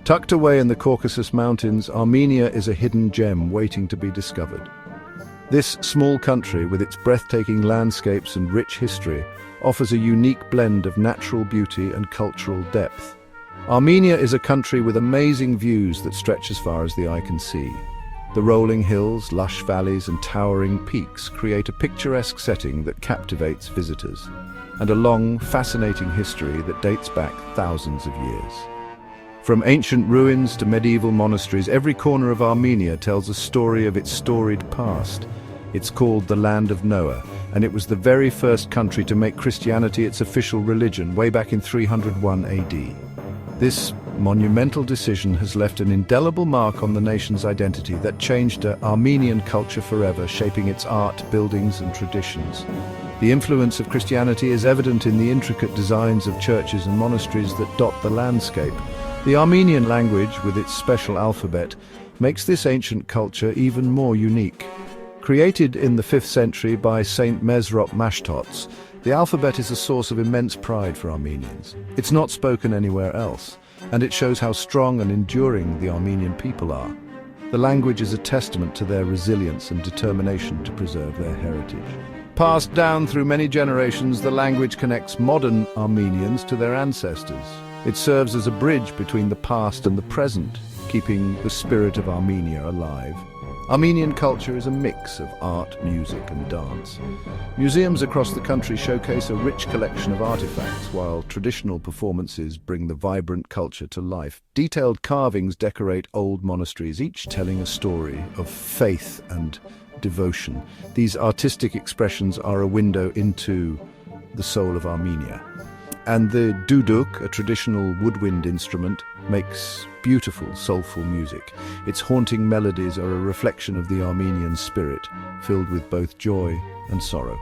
Tucked away in the Caucasus Mountains, Armenia is a hidden gem waiting to be discovered. This small country, with its breathtaking landscapes and rich history, offers a unique blend of natural beauty and cultural depth. Armenia is a country with amazing views that stretch as far as the eye can see. The rolling hills, lush valleys, and towering peaks create a picturesque setting that captivates visitors, and a long, fascinating history that dates back thousands of years. From ancient ruins to medieval monasteries, every corner of Armenia tells a story of its storied past. It's called the Land of Noah, and it was the very first country to make Christianity its official religion way back in 301 AD. This monumental decision has left an indelible mark on the nation's identity that changed Armenian culture forever, shaping its art, buildings, and traditions. The influence of Christianity is evident in the intricate designs of churches and monasteries that dot the landscape. The Armenian language, with its special alphabet, makes this ancient culture even more unique. Created in the 5th century by Saint Mesrop Mashtots, the alphabet is a source of immense pride for Armenians. It's not spoken anywhere else, and it shows how strong and enduring the Armenian people are. The language is a testament to their resilience and determination to preserve their heritage. Passed down through many generations, the language connects modern Armenians to their ancestors. It serves as a bridge between the past and the present, keeping the spirit of Armenia alive. Armenian culture is a mix of art, music, and dance. Museums across the country showcase a rich collection of artifacts, while traditional performances bring the vibrant culture to life. Detailed carvings decorate old monasteries, each telling a story of faith and devotion. These artistic expressions are a window into the soul of Armenia. And the duduk, a traditional woodwind instrument, makes beautiful, soulful music. Its haunting melodies are a reflection of the Armenian spirit, filled with both joy and sorrow.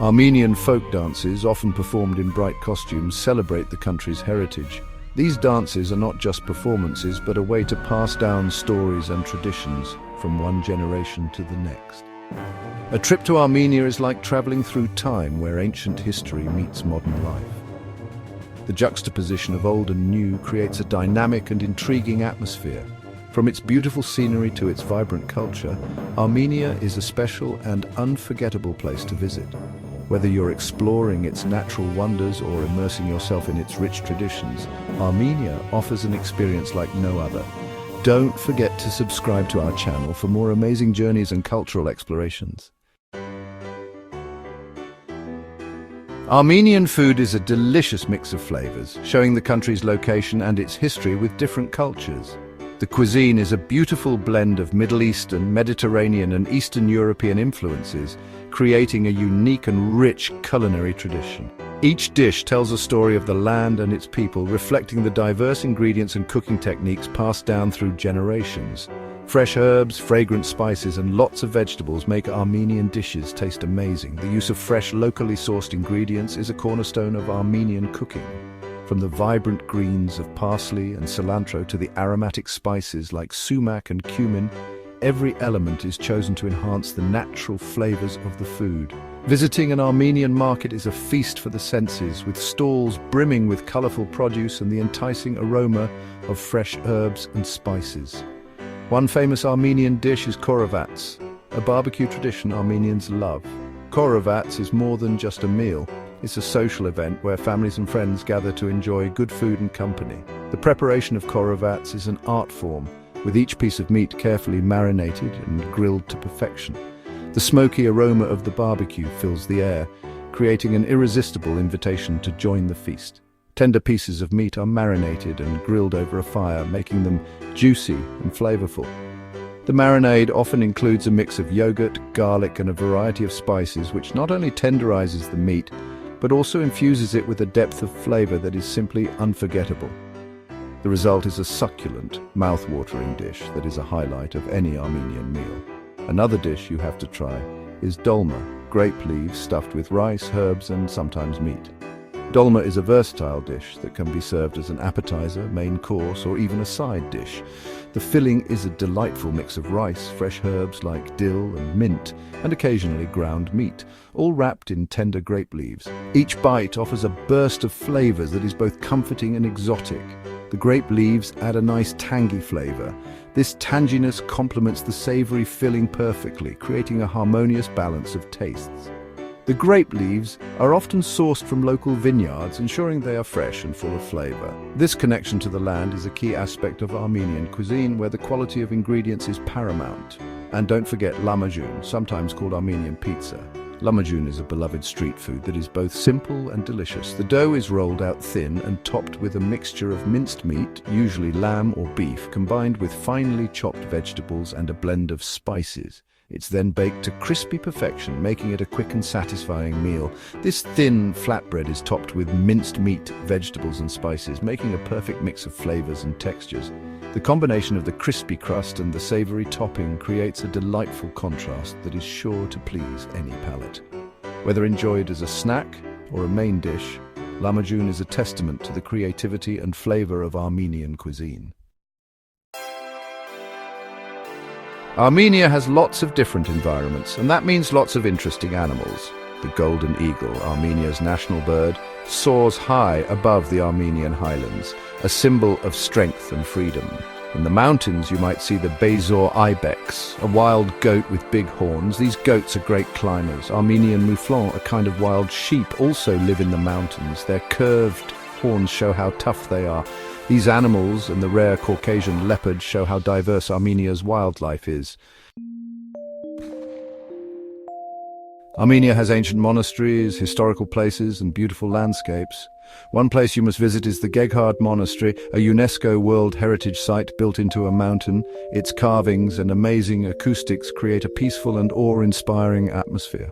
Armenian folk dances, often performed in bright costumes, celebrate the country's heritage. These dances are not just performances, but a way to pass down stories and traditions from one generation to the next. A trip to Armenia is like traveling through time, where ancient history meets modern life. The juxtaposition of old and new creates a dynamic and intriguing atmosphere. From its beautiful scenery to its vibrant culture, Armenia is a special and unforgettable place to visit. Whether you're exploring its natural wonders or immersing yourself in its rich traditions, Armenia offers an experience like no other. Don't forget to subscribe to our channel for more amazing journeys and cultural explorations. Armenian food is a delicious mix of flavors, showing the country's location and its history with different cultures. The cuisine is a beautiful blend of Middle Eastern, Mediterranean, and Eastern European influences, creating a unique and rich culinary tradition. Each dish tells a story of the land and its people, reflecting the diverse ingredients and cooking techniques passed down through generations. Fresh herbs, fragrant spices, and lots of vegetables make Armenian dishes taste amazing. The use of fresh, locally sourced ingredients is a cornerstone of Armenian cooking. From the vibrant greens of parsley and cilantro to the aromatic spices like sumac and cumin, every element is chosen to enhance the natural flavors of the food. Visiting an Armenian market is a feast for the senses, with stalls brimming with colorful produce and the enticing aroma of fresh herbs and spices. One famous Armenian dish is korovats, a barbecue tradition Armenians love. Korovats is more than just a meal. It's a social event where families and friends gather to enjoy good food and company. The preparation of korovats is an art form, with each piece of meat carefully marinated and grilled to perfection. The smoky aroma of the barbecue fills the air, creating an irresistible invitation to join the feast. Tender pieces of meat are marinated and grilled over a fire, making them juicy and flavorful. The marinade often includes a mix of yogurt, garlic, and a variety of spices, which not only tenderizes the meat, but also infuses it with a depth of flavor that is simply unforgettable. The result is a succulent, mouth-watering dish that is a highlight of any Armenian meal. Another dish you have to try is dolma, grape leaves stuffed with rice, herbs, and sometimes meat. Dolma is a versatile dish that can be served as an appetizer, main course, or even a side dish. The filling is a delightful mix of rice, fresh herbs like dill and mint, and occasionally ground meat, all wrapped in tender grape leaves. Each bite offers a burst of flavors that is both comforting and exotic. The grape leaves add a nice tangy flavor. This tanginess complements the savory filling perfectly, creating a harmonious balance of tastes. The grape leaves are often sourced from local vineyards, ensuring they are fresh and full of flavor. This connection to the land is a key aspect of Armenian cuisine, where the quality of ingredients is paramount. And don't forget lahmacun, sometimes called Armenian pizza. Lahmacun is a beloved street food that is both simple and delicious. The dough is rolled out thin and topped with a mixture of minced meat, usually lamb or beef, combined with finely chopped vegetables and a blend of spices. It's then baked to crispy perfection, making it a quick and satisfying meal. This thin flatbread is topped with minced meat, vegetables and spices, making a perfect mix of flavors and textures. The combination of the crispy crust and the savory topping creates a delightful contrast that is sure to please any palate. Whether enjoyed as a snack or a main dish, lahmacun is a testament to the creativity and flavor of Armenian cuisine. Armenia has lots of different environments, and that means lots of interesting animals. The golden eagle, Armenia's national bird, soars high above the Armenian highlands, a symbol of strength and freedom. In the mountains, you might see the Bezor ibex, a wild goat with big horns. These goats are great climbers. Armenian mouflon, a kind of wild sheep, also live in the mountains. Their curved horns show how tough they are. These animals and the rare Caucasian leopard show how diverse Armenia's wildlife is. Armenia has ancient monasteries, historical places, and beautiful landscapes. One place you must visit is the Geghard Monastery, a UNESCO World Heritage Site built into a mountain. Its carvings and amazing acoustics create a peaceful and awe-inspiring atmosphere.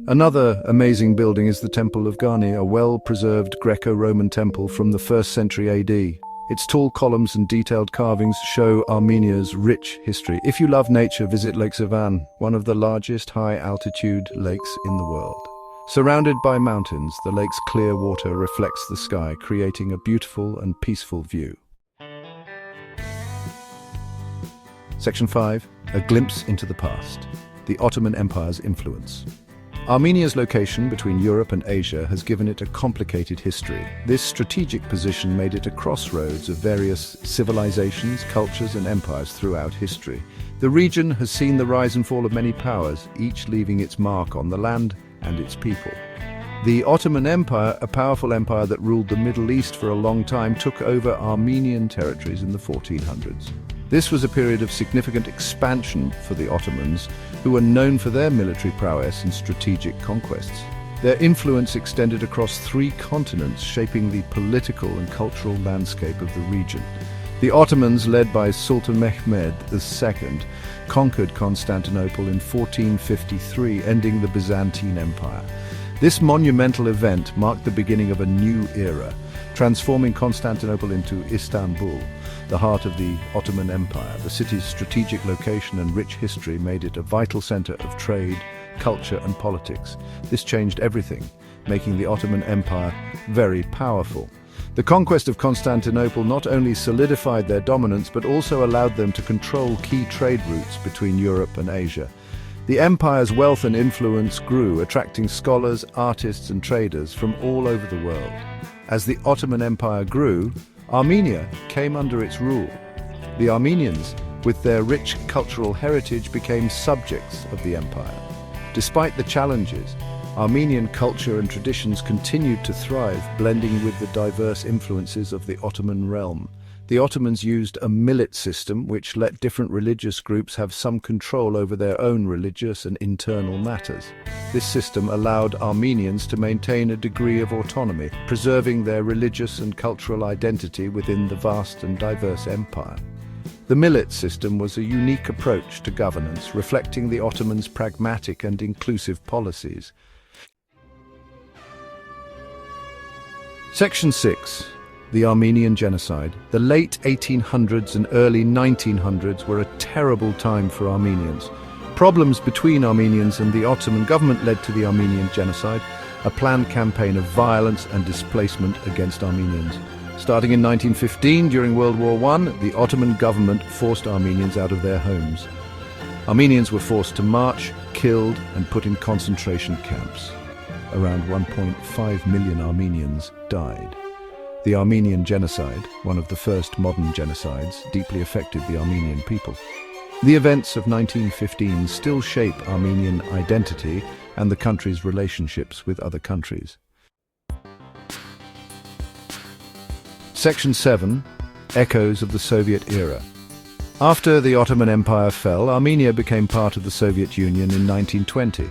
Another amazing building is the Temple of Gani, a well-preserved Greco-Roman temple from the 1st century AD. Its tall columns and detailed carvings show Armenia's rich history. If you love nature, visit Lake Sevan, one of the largest high-altitude lakes in the world. Surrounded by mountains, the lake's clear water reflects the sky, creating a beautiful and peaceful view. Section 5. A glimpse into the past. The Ottoman Empire's influence. Armenia's location between Europe and Asia has given it a complicated history. This strategic position made it a crossroads of various civilizations, cultures, and empires throughout history. The region has seen the rise and fall of many powers, each leaving its mark on the land and its people. The Ottoman Empire, a powerful empire that ruled the Middle East for a long time, took over Armenian territories in the 1400s. This was a period of significant expansion for the Ottomans, who were known for their military prowess and strategic conquests. Their influence extended across 3 continents, shaping the political and cultural landscape of the region. The Ottomans, led by Sultan Mehmed II, conquered Constantinople in 1453, ending the Byzantine Empire. This monumental event marked the beginning of a new era, transforming Constantinople into Istanbul, the heart of the Ottoman Empire. The city's strategic location and rich history made it a vital center of trade, culture, and politics. This changed everything, making the Ottoman Empire very powerful. The conquest of Constantinople not only solidified their dominance, but also allowed them to control key trade routes between Europe and Asia. The empire's wealth and influence grew, attracting scholars, artists, and traders from all over the world. As the Ottoman Empire grew, Armenia came under its rule. The Armenians, with their rich cultural heritage, became subjects of the empire. Despite the challenges, Armenian culture and traditions continued to thrive, blending with the diverse influences of the Ottoman realm. The Ottomans used a millet system which let different religious groups have some control over their own religious and internal matters. This system allowed Armenians to maintain a degree of autonomy, preserving their religious and cultural identity within the vast and diverse empire. The millet system was a unique approach to governance, reflecting the Ottomans' pragmatic and inclusive policies. Section 6. The Armenian Genocide. The late 1800s and early 1900s were a terrible time for Armenians. Problems between Armenians and the Ottoman government led to the Armenian Genocide, a planned campaign of violence and displacement against Armenians. Starting in 1915, during World War I, the Ottoman government forced Armenians out of their homes. Armenians were forced to march, killed, and put in concentration camps. Around 1.5 million Armenians died. The Armenian genocide, one of the first modern genocides, deeply affected the Armenian people. The events of 1915 still shape Armenian identity and the country's relationships with other countries. Section 7. Echoes of the Soviet era. After the Ottoman Empire fell, Armenia became part of the Soviet Union in 1920.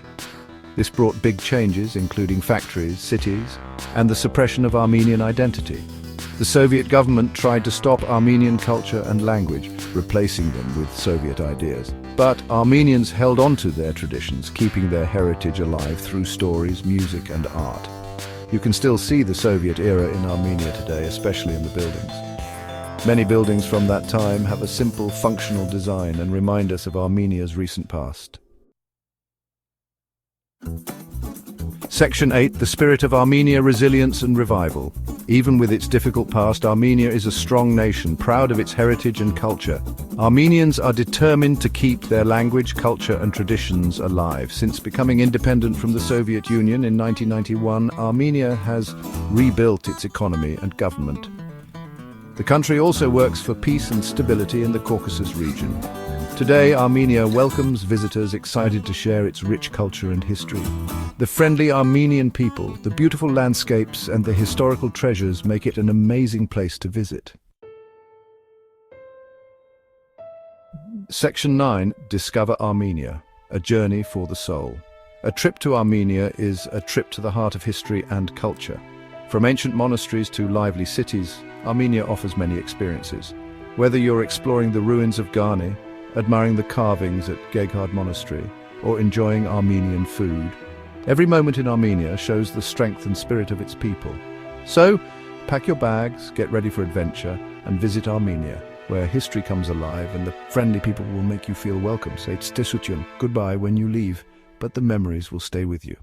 This brought big changes, including factories, cities, and the suppression of Armenian identity. The Soviet government tried to stop Armenian culture and language, replacing them with Soviet ideas. But Armenians held on to their traditions, keeping their heritage alive through stories, music, and art. You can still see the Soviet era in Armenia today, especially in the buildings. Many buildings from that time have a simple, functional design and remind us of Armenia's recent past. Section 8. The spirit of Armenia, resilience and revival. Even with its difficult past, Armenia is a strong nation, proud of its heritage and culture. Armenians are determined to keep their language, culture and traditions alive. Since becoming independent from the Soviet Union in 1991, Armenia has rebuilt its economy and government. The country also works for peace and stability in the Caucasus region. Today, Armenia welcomes visitors excited to share its rich culture and history. The friendly Armenian people, the beautiful landscapes, and the historical treasures make it an amazing place to visit. Section 9. Discover Armenia, a journey for the soul. A trip to Armenia is a trip to the heart of history and culture. From ancient monasteries to lively cities, Armenia offers many experiences. Whether you're exploring the ruins of Garni, admiring the carvings at Geghard Monastery, or enjoying Armenian food, every moment in Armenia shows the strength and spirit of its people. So, pack your bags, get ready for adventure, and visit Armenia, where history comes alive and the friendly people will make you feel welcome. Say goodbye when you leave, but the memories will stay with you.